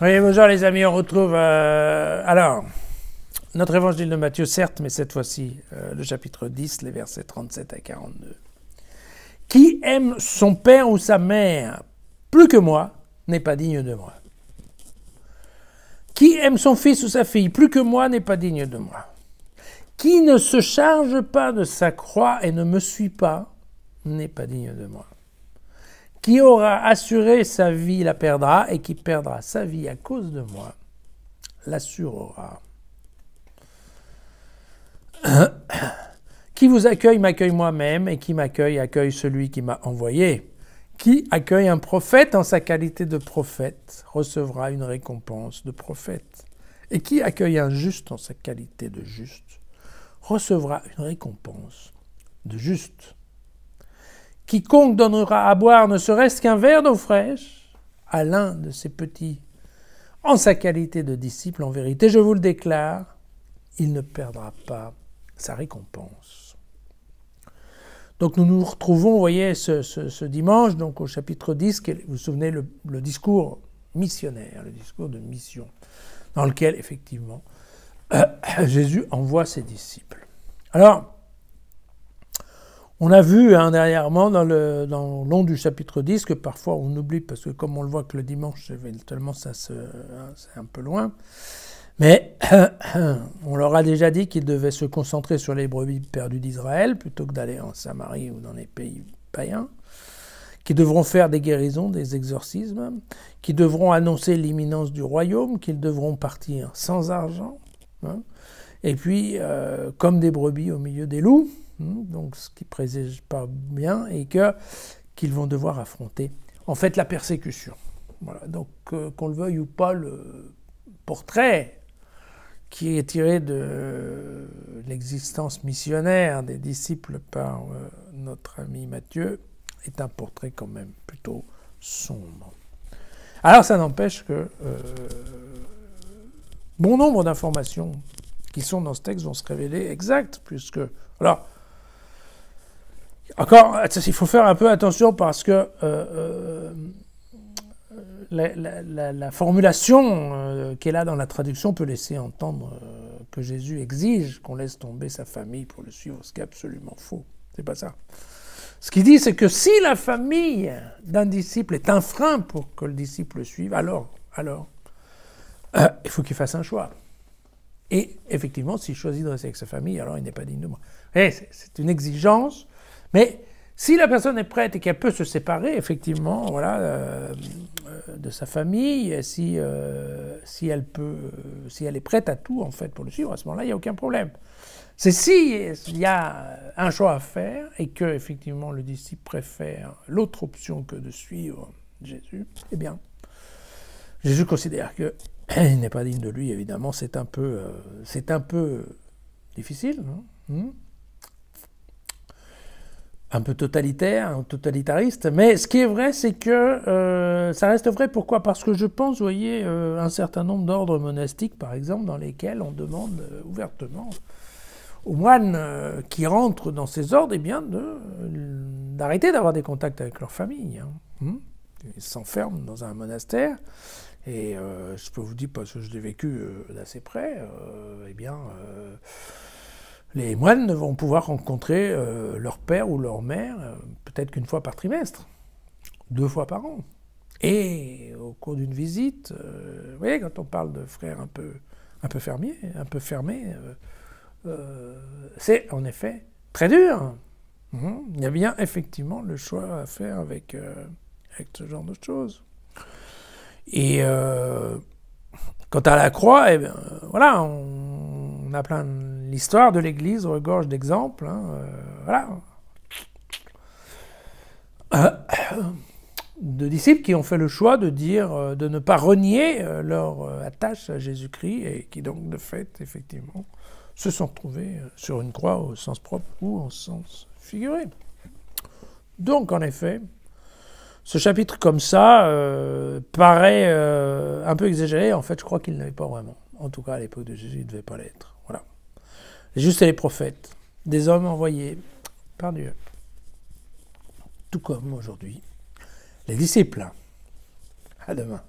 Oui, bonjour les amis, on retrouve alors notre évangile de Matthieu, certes, mais cette fois-ci le chapitre 10, les versets 37 à 42. Qui aime son père ou sa mère plus que moi n'est pas digne de moi. Qui aime son fils ou sa fille plus que moi n'est pas digne de moi. Qui ne se charge pas de sa croix et ne me suit pas n'est pas digne de moi. Qui aura assuré sa vie la perdra, et qui perdra sa vie à cause de moi l'assurera. Qui vous accueille m'accueille moi-même, et qui m'accueille accueille celui qui m'a envoyé. Qui accueille un prophète en sa qualité de prophète recevra une récompense de prophète. Et qui accueille un juste en sa qualité de juste recevra une récompense de juste. Quiconque donnera à boire ne serait-ce qu'un verre d'eau fraîche à l'un de ses petits, en sa qualité de disciple, en vérité, je vous le déclare, il ne perdra pas sa récompense. Donc nous nous retrouvons, vous voyez, ce dimanche, donc au chapitre 10, vous vous souvenez, le discours missionnaire, le discours de mission, dans lequel, effectivement, Jésus envoie ses disciples. Alors, on a vu dernièrement dans le long du chapitre 10 que parfois on oublie, parce que comme on le voit que le dimanche, éventuellement c'est un peu loin, mais on leur a déjà dit qu'ils devaient se concentrer sur les brebis perdues d'Israël plutôt que d'aller en Samarie ou dans les pays païens, qu'ils devront faire des guérisons, des exorcismes, qu'ils devront annoncer l'imminence du royaume, qu'ils devront partir sans argent, hein, et puis comme des brebis au milieu des loups, donc ce qui ne présage pas bien, et qu'ils vont devoir affronter en fait la persécution. Voilà. Donc qu'on le veuille ou pas, le portrait qui est tiré de l'existence missionnaire des disciples par notre ami Matthieu est un portrait quand même plutôt sombre. Alors ça n'empêche que bon nombre d'informations qui sont dans ce texte vont se révéler exactes, puisque... Alors, encore, il faut faire un peu attention parce que la formulation qui est là dans la traduction peut laisser entendre que Jésus exige qu'on laisse tomber sa famille pour le suivre, ce qui est absolument faux. C'est pas ça. Ce qu'il dit, c'est que si la famille d'un disciple est un frein pour que le disciple le suive, alors il faut qu'il fasse un choix. Et effectivement, s'il choisit de rester avec sa famille, alors il n'est pas digne de moi. C'est une exigence. Mais si la personne est prête et qu'elle peut se séparer, effectivement, voilà, de sa famille, si elle est prête à tout, en fait, pour le suivre, à ce moment-là, il n'y a aucun problème. C'est s'il y a un choix à faire et que, effectivement, le disciple préfère l'autre option que de suivre Jésus, eh bien, Jésus considère qu'il n'est pas digne de lui, évidemment. C'est un peu difficile, non ? Un peu totalitaire, totalitariste, mais ce qui est vrai, c'est que ça reste vrai. Pourquoi ? Parce que je pense, vous voyez, un certain nombre d'ordres monastiques, par exemple, dans lesquels on demande ouvertement aux moines qui rentrent dans ces ordres, eh bien, d'arrêter d'avoir des contacts avec leur famille. Ils s'enferment dans un monastère, et je peux vous dire, parce que je l'ai vécu d'assez près, eh bien... les moines vont pouvoir rencontrer leur père ou leur mère peut-être qu'une fois par trimestre, 2 fois par an. Et au cours d'une visite, vous voyez, quand on parle de frères un peu fermés, c'est en effet très dur. Il y a bien effectivement le choix à faire avec ce genre de choses. Et quant à la croix, eh bien, voilà, on a plein l'histoire de l'Église regorge d'exemples, voilà, de disciples qui ont fait le choix de dire, de ne pas renier leur attache à Jésus-Christ et qui donc de fait, effectivement, se sont trouvés sur une croix au sens propre ou au sens figuré. Donc, en effet, ce chapitre comme ça paraît un peu exagéré. En fait, je crois qu'il n'avait pas vraiment. En tout cas, à l'époque de Jésus, il ne devait pas l'être. Voilà. Les justes et les prophètes, des hommes envoyés par Dieu. Tout comme aujourd'hui, les disciples. À demain.